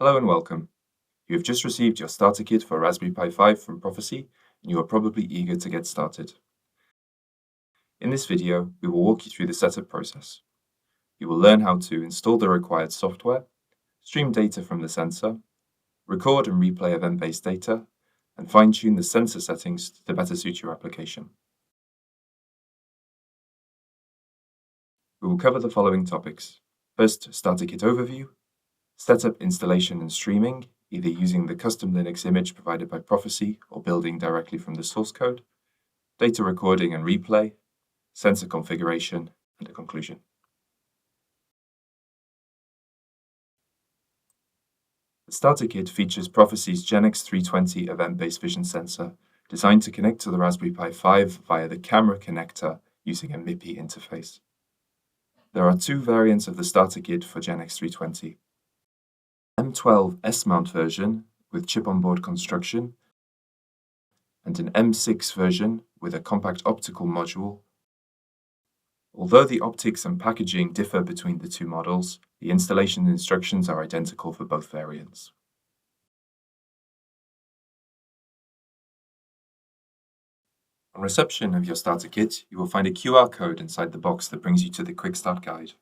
Hello and welcome. You have just received your starter kit for Raspberry Pi 5 from Prophesee, and you are probably eager to get started. In this video, we will walk you through the setup process. You will learn how to install the required software, stream data from the sensor, record and replay event-based data, and fine-tune the sensor settings to better suit your application. We will cover the following topics. First, starter kit overview, setup, installation, and streaming, either using the custom Linux image provided by Prophesee or building directly from the source code, data recording and replay, sensor configuration, and a conclusion. The starter kit features Prophesee's GenX320 event-based vision sensor, designed to connect to the Raspberry Pi 5 via the camera connector using a MIPI interface. There are two variants of the starter kit for GenX320. M12 S-mount version with chip-on-board construction, and an M6 version with a compact optical module. Although the optics and packaging differ between the two models, the installation instructions are identical for both variants. On reception of your starter kit, you will find a QR code inside the box that brings you to the Quick Start Guide.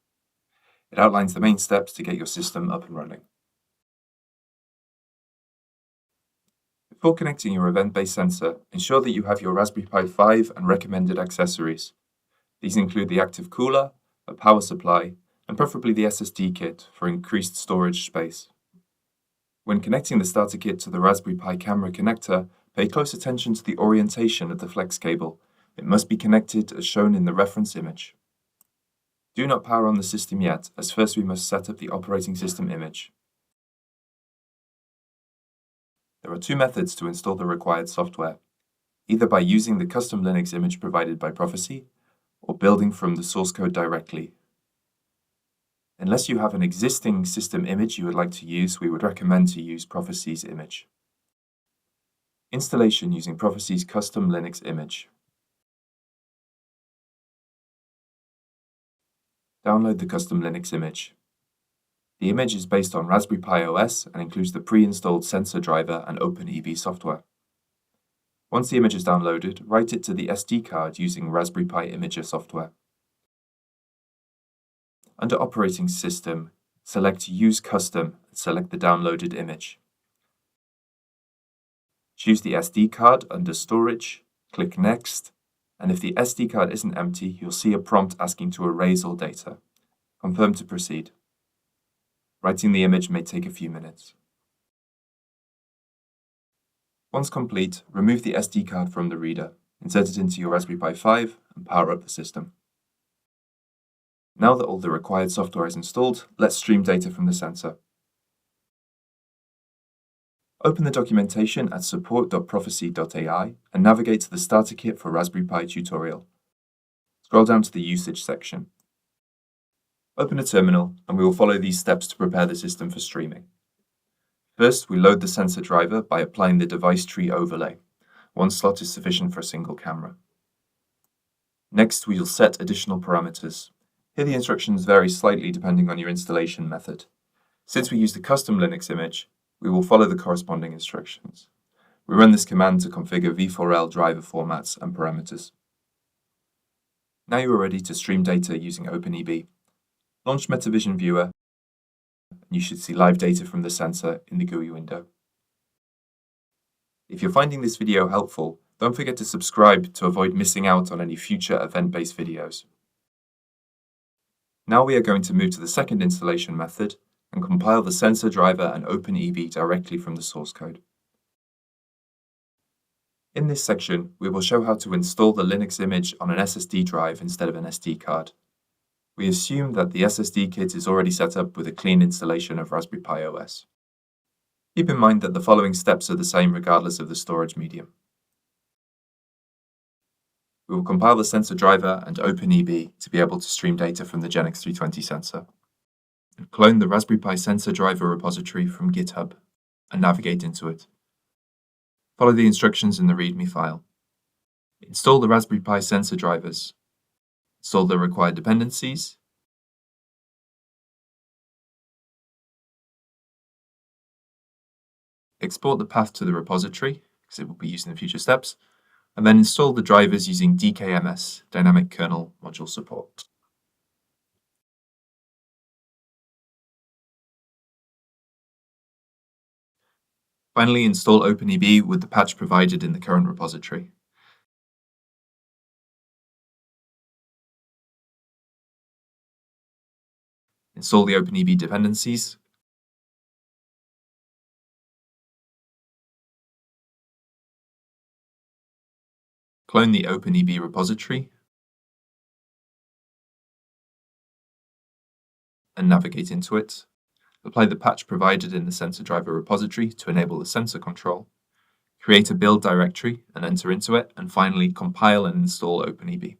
It outlines the main steps to get your system up and running. Before connecting your event-based sensor, ensure that you have your Raspberry Pi 5 and recommended accessories. These include the active cooler, a power supply, and preferably the SSD kit for increased storage space. When connecting the starter kit to the Raspberry Pi camera connector, pay close attention to the orientation of the flex cable. It must be connected as shown in the reference image. Do not power on the system yet, as first we must set up the operating system image. There are two methods to install the required software, either by using the custom Linux image provided by Prophesee, or building from the source code directly. Unless you have an existing system image you would like to use, we would recommend to use Prophesee's image. Installation using Prophesee's custom Linux image. Download the custom Linux image. The image is based on Raspberry Pi OS and includes the pre-installed sensor driver and OpenEV software. Once the image is downloaded, write it to the SD card using Raspberry Pi Imager software. Under Operating System, select Use Custom and select the downloaded image. Choose the SD card under Storage, click Next, and if the SD card isn't empty, you'll see a prompt asking to erase all data. Confirm to proceed. Writing the image may take a few minutes. Once complete, remove the SD card from the reader, insert it into your Raspberry Pi 5, and power up the system. Now that all the required software is installed, let's stream data from the sensor. Open the documentation at support.prophesee.ai and navigate to the Starter Kit for Raspberry Pi tutorial. Scroll down to the Usage section. Open a terminal, and we will follow these steps to prepare the system for streaming. First, we load the sensor driver by applying the device tree overlay. One slot is sufficient for a single camera. Next, we will set additional parameters. Here the instructions vary slightly depending on your installation method. Since we use the custom Linux image, we will follow the corresponding instructions. We run this command to configure v4l driver formats and parameters. Now you are ready to stream data using OpenEV. Launch Metavision Viewer, and you should see live data from the sensor in the GUI window. If you're finding this video helpful, don't forget to subscribe to avoid missing out on any future event-based videos. Now we are going to move to the second installation method and compile the sensor driver and OpenEV directly from the source code. In this section, we will show how to install the Linux image on an SSD drive instead of an SD card. We assume that the SSD kit is already set up with a clean installation of Raspberry Pi OS. Keep in mind that the following steps are the same regardless of the storage medium. We will compile the sensor driver and OpenEV to be able to stream data from the GenX320 sensor. And clone the Raspberry Pi sensor driver repository from GitHub and navigate into it. Follow the instructions in the README file. Install the Raspberry Pi sensor drivers. Install the required dependencies, export the path to the repository, because it will be used in future steps, and then install the drivers using DKMS, Dynamic Kernel Module Support. Finally, install OpenEB with the patch provided in the current repository. Install the OpenEB dependencies. Clone the OpenEB repository and navigate into it. Apply the patch provided in the sensor driver repository to enable the sensor control. Create a build directory and enter into it, and finally compile and install OpenEB.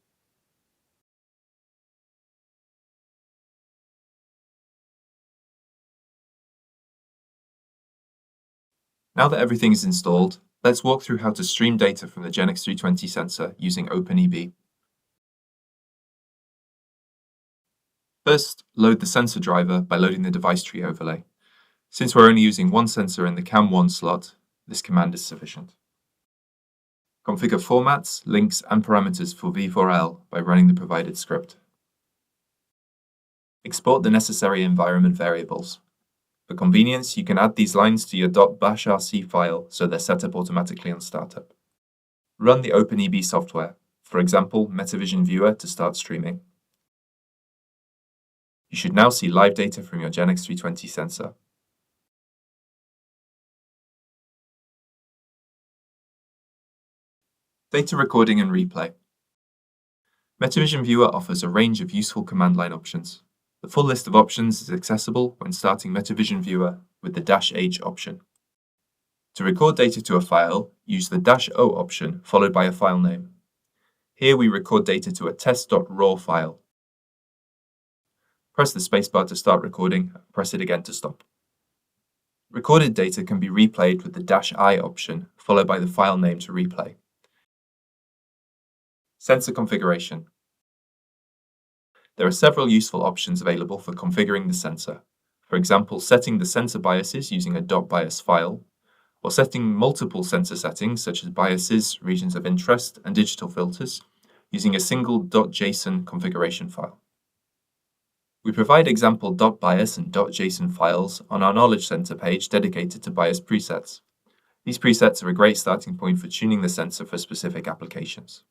Now that everything is installed, let's walk through how to stream data from the GenX320 sensor using OpenEB. First, load the sensor driver by loading the device tree overlay. Since we're only using one sensor in the CAM1 slot, this command is sufficient. Configure formats, links, and parameters for V4L by running the provided script. Export the necessary environment variables. For convenience, you can add these lines to your .bashrc file so they're set up automatically on startup. Run the OpenEB software, for example, Metavision Viewer, to start streaming. You should now see live data from your GenX320 sensor. Data recording and replay. Metavision Viewer offers a range of useful command line options. The full list of options is accessible when starting Metavision Viewer with the -H option. To record data to a file, use the -O option followed by a file name. Here we record data to a test.raw file. Press the spacebar to start recording, and press it again to stop. Recorded data can be replayed with the -I option followed by the file name to replay. Sensor configuration. There are several useful options available for configuring the sensor. For example, setting the sensor biases using a .bias file, or setting multiple sensor settings such as biases, regions of interest, and digital filters using a single .json configuration file. We provide example .bias and .json files on our Knowledge Center page dedicated to bias presets. These presets are a great starting point for tuning the sensor for specific applications.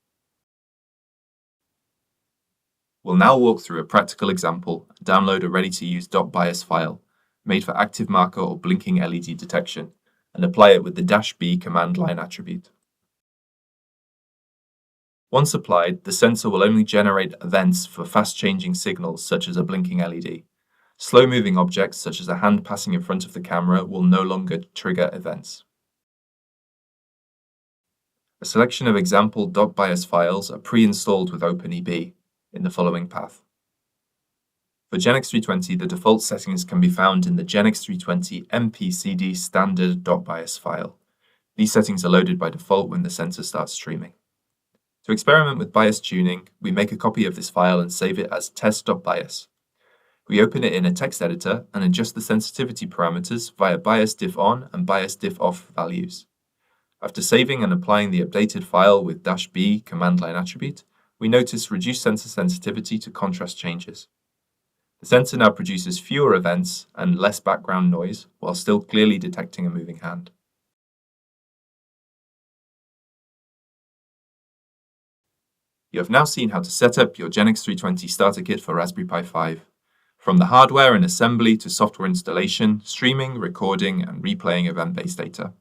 We'll now walk through a practical example and download a ready-to-use .bias file made for active marker or blinking LED detection and apply it with the -B command line attribute. Once applied, the sensor will only generate events for fast-changing signals such as a blinking LED. Slow-moving objects such as a hand passing in front of the camera will no longer trigger events. A selection of example .bias files are pre-installed with OpenEB in the following path. For GenX320, the default settings can be found in the GenX320 mpcd standard .bias file. These settings are loaded by default when the sensor starts streaming. To experiment with bias tuning, we make a copy of this file and save it as test.bias. We open it in a text editor and adjust the sensitivity parameters via bias diff on and bias diff off values. After saving and applying the updated file with -B command line attribute, we notice reduced sensor sensitivity to contrast changes. The sensor now produces fewer events and less background noise while still clearly detecting a moving hand. You have now seen how to set up your GenX320 starter kit for Raspberry Pi 5. From the hardware and assembly to software installation, streaming, recording, and replaying event-based data.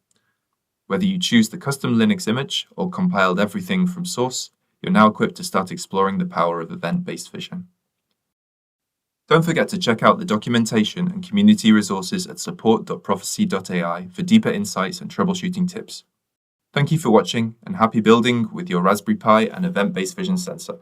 Whether you choose the custom Linux image or compiled everything from source, you're now equipped to start exploring the power of event-based vision. Don't forget to check out the documentation and community resources at support.prophesee.ai for deeper insights and troubleshooting tips. Thank you for watching, and happy building with your Raspberry Pi and event-based vision sensor.